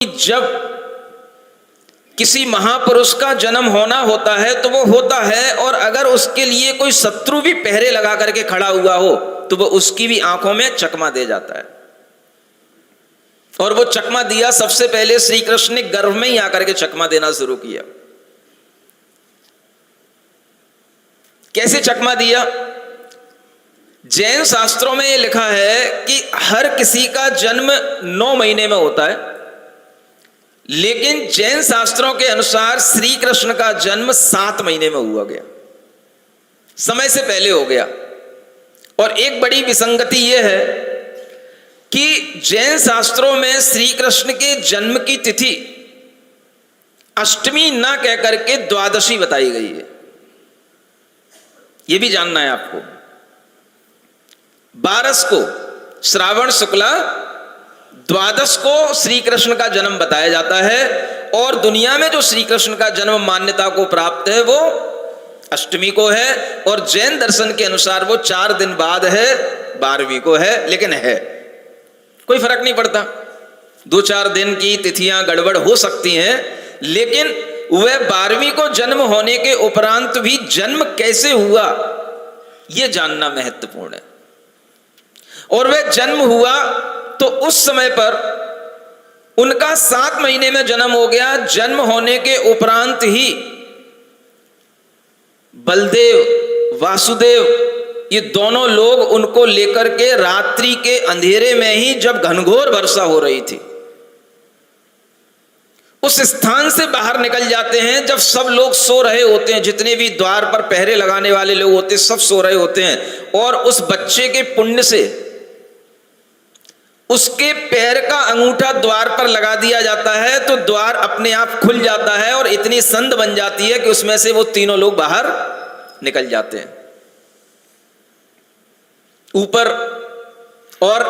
जब किसी महापुरुष का जन्म होना होता है तो वो होता है, और अगर उसके लिए कोई शत्रु भी पहरे लगा करके खड़ा हुआ हो तो वो उसकी भी आंखों में चकमा दे जाता है। और वो चकमा दिया सबसे पहले श्री कृष्ण ने गर्भ में ही आकर के चकमा देना शुरू किया। कैसे चकमा दिया? जैन शास्त्रों में ये लिखा है कि हर किसी का जन्म 9 महीने में होता है, लेकिन जैन शास्त्रों के अनुसार श्री कृष्ण का जन्म 7 महीने में हुआ गया, समय से पहले हो गया। और एक बड़ी विसंगति यह है कि जैन शास्त्रों में श्री कृष्ण के जन्म की तिथि अष्टमी ना कहकर के द्वादशी बताई गई है। यह भी जानना है आपको। 12 को श्रावण शुक्ला, 12 को श्री कृष्ण का जन्म बताया जाता है, और दुनिया में जो श्री कृष्ण का जन्म मान्यता को प्राप्त है वो अष्टमी को है, और जैन दर्शन के अनुसार वो 4 दिन बाद है, 12वीं को है। लेकिन है, कोई फर्क नहीं पड़ता, 2-4 दिन की तिथियां गड़बड़ हो सकती हैं, लेकिन वह 12वीं को जन्म होने के उपरांत भी जन्म कैसे हुआ यह जानना महत्वपूर्ण है। और वह जन्म हुआ तो उस समय पर उनका 7 महीने में जन्म हो गया। जन्म होने के उपरांत ही बलदेव, वासुदेव, ये दोनों लोग उनको लेकर के रात्रि के अंधेरे में ही, जब घनघोर वर्षा हो रही थी, उस स्थान से बाहर निकल जाते हैं जब सब लोग सो रहे होते हैं। जितने भी द्वार पर पहरे लगाने वाले लोग होते हैं सब सो रहे होते हैं, और उस बच्चे के पुण्य से उसके पैर का अंगूठा द्वार पर लगा दिया जाता है तो द्वार अपने आप खुल जाता है, और इतनी संध बन जाती है कि उसमें से वो तीनों लोग बाहर निकल जाते हैं। ऊपर और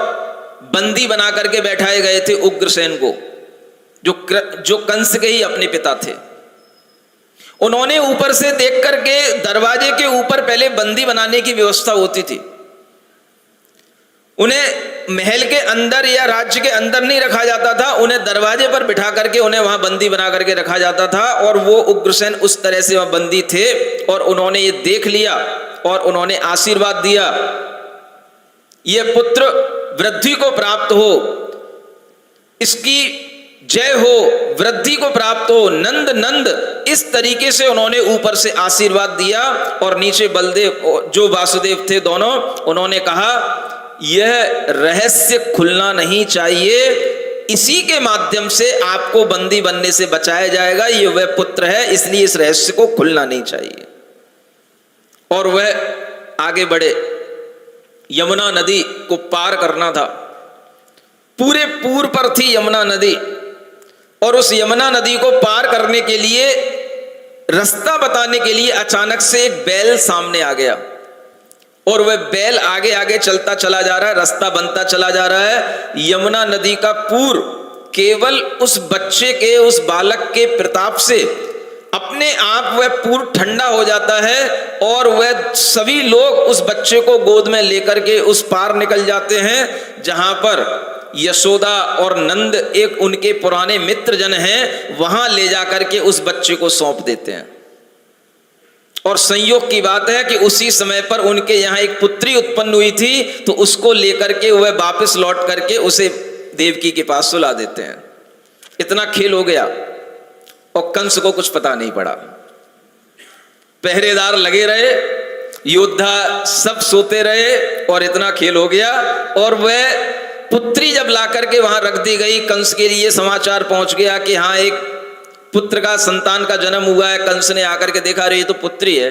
बंदी बना करके बैठाए गए थे उग्रसेन को, जो कंस के ही अपने पिता थे। उन्होंने ऊपर से देख करके, दरवाजे के ऊपर पहले बंदी बनाने की व्यवस्था होती थी, उन्हें महल के अंदर या राज्य के अंदर नहीं रखा जाता था, उन्हें दरवाजे पर बिठा करके उन्हें वहां बंदी बना करके रखा जाता था। और वो उग्रसेन उस तरह से वहां बंदी थे, और उन्होंने ये देख लिया और उन्होंने आशीर्वाद दिया, ये पुत्र वृद्धि को प्राप्त हो, इसकी जय हो, वृद्धि को प्राप्त हो, नंद नंद, इस तरीके से उन्होंने ऊपर से आशीर्वाद दिया। और नीचे बलदेव जो वासुदेव थे दोनों, उन्होंने कहा यह रहस्य खुलना नहीं चाहिए, इसी के माध्यम से आपको बंदी बनने से बचाया जाएगा, ये वह पुत्र है, इसलिए इस रहस्य को खुलना नहीं चाहिए। और वह आगे बढ़े, यमुना नदी को पार करना था, पूरे पूर्व पर थी यमुना नदी, और उस यमुना नदी को पार करने के लिए, रास्ता बताने के लिए अचानक से एक बैल सामने आ गया, और वह बैल आगे आगे चलता चला जा रहा है, रास्ता बनता चला जा रहा है। यमुना नदी का पूर केवल उस बच्चे के, उस बालक के प्रताप से अपने आप वह पूर ठंडा हो जाता है, और वह सभी लोग उस बच्चे को गोद में लेकर के उस पार निकल जाते हैं, जहां पर यशोदा और नंद एक उनके पुराने मित्र जन हैं, वहां ले जाकर के उस बच्चे को सौंप देते हैं। और संयोग की बात है कि उसी समय पर उनके यहाँ एक पुत्री उत्पन्न हुई थी, तो उसको लेकर के वह वापस लौट करके उसे देवकी के पास सुला देते हैं। इतना खेल हो गया, और कंस को कुछ पता नहीं पड़ा। पहरेदार लगे रहे, योद्धा सब सोते रहे, और इतना खेल हो गया। और वह पुत्री जब ला करके वहां रख दी गई, कंस के लिए समाचार पहुंच गया कि हाँ एक पुत्र का, संतान का जन्म हुआ है। कंस ने आकर के देखा, रही तो पुत्री है।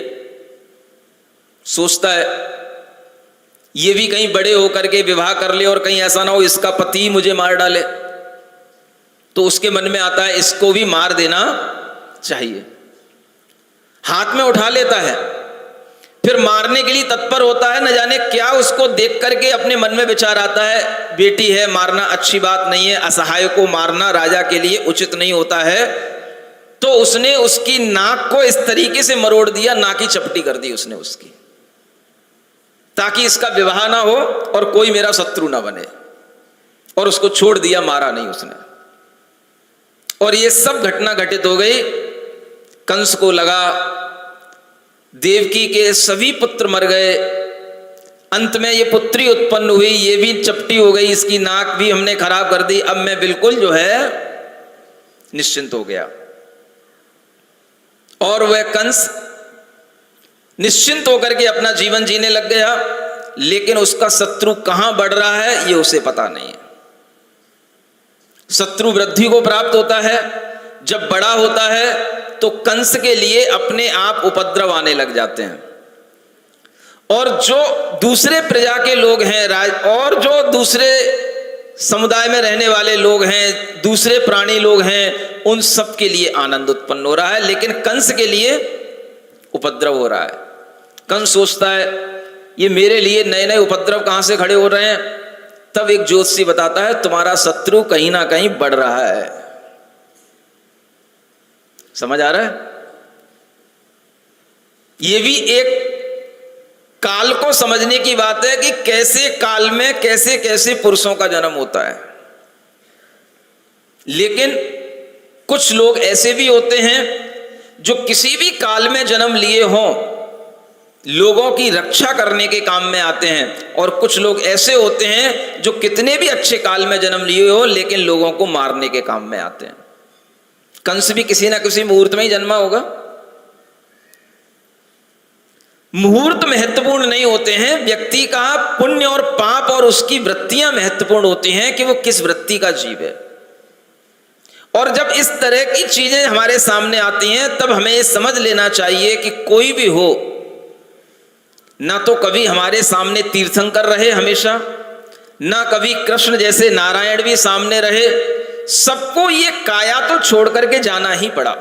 सोचता है ये भी कहीं बड़े होकर के विवाह कर ले, और कहीं ऐसा ना हो इसका पति मुझे मार डाले। तो उसके मन में आता है इसको भी मार देना चाहिए। हाथ में उठा लेता है, फिर मारने के लिए तत्पर होता है। न जाने क्या उसको देख करके अपने मन में विचार आता है, बेटी है, मारना अच्छी बात नहीं है, असहाय को मारना राजा के लिए उचित नहीं होता है। तो उसने उसकी नाक को इस तरीके से मरोड़ दिया, नाक की चपटी कर दी उसने उसकी, ताकि इसका विवाह ना हो और कोई मेरा शत्रु ना बने। और उसको छोड़ दिया, मारा नहीं उसने। और ये सब घटना घटित हो गई। कंस को लगा देवकी के सभी पुत्र मर गए, अंत में ये पुत्री उत्पन्न हुई, ये भी चपटी हो गई, इसकी नाक भी हमने खराब कर दी, अब मैं बिल्कुल जो है निश्चिंत हो गया। और वह कंस निश्चिंत होकर के अपना जीवन जीने लग गया, लेकिन उसका शत्रु कहां बढ़ रहा है ये उसे पता नहीं है। शत्रु वृद्धि को प्राप्त होता है, जब बड़ा होता है तो कंस के लिए अपने आप उपद्रव आने लग जाते हैं, और जो दूसरे प्रजा के लोग हैं और जो दूसरे समुदाय में रहने वाले लोग हैं, दूसरे प्राणी लोग हैं, उन सब के लिए आनंद उत्पन्न हो रहा है, लेकिन कंस के लिए उपद्रव हो रहा है। कंस सोचता है ये मेरे लिए नए नए उपद्रव कहां से खड़े हो रहे हैं। तब एक ज्योतिषी बताता है तुम्हारा शत्रु कहीं ना कहीं बढ़ रहा है। समझ आ रहा है? ये भी एक काल को समझने की बात है कि कैसे काल में कैसे कैसे पुरुषों का जन्म होता है। लेकिन कुछ लोग ऐसे भी होते हैं जो किसी भी काल में जन्म लिए हों, लोगों की रक्षा करने के काम में आते हैं, और कुछ लोग ऐसे होते हैं जो कितने भी अच्छे काल में जन्म लिए हो लेकिन लोगों को मारने के काम में आते हैं। कंस भी किसी ना किसी मुहूर्त में ही जन्मा होगा। मुहूर्त महत्वपूर्ण नहीं होते हैं, व्यक्ति का पुण्य और पाप और उसकी वृत्तियां महत्वपूर्ण होती हैं कि वो किस वृत्ति का जीव है। और जब इस तरह की चीजें हमारे सामने आती हैं तब हमें ये समझ लेना चाहिए कि कोई भी हो, ना तो कभी हमारे सामने तीर्थंकर रहे हमेशा, ना कभी कृष्ण जैसे नारायण भी सामने रहे, सबको ये काया तो छोड़ करके जाना ही पड़ा।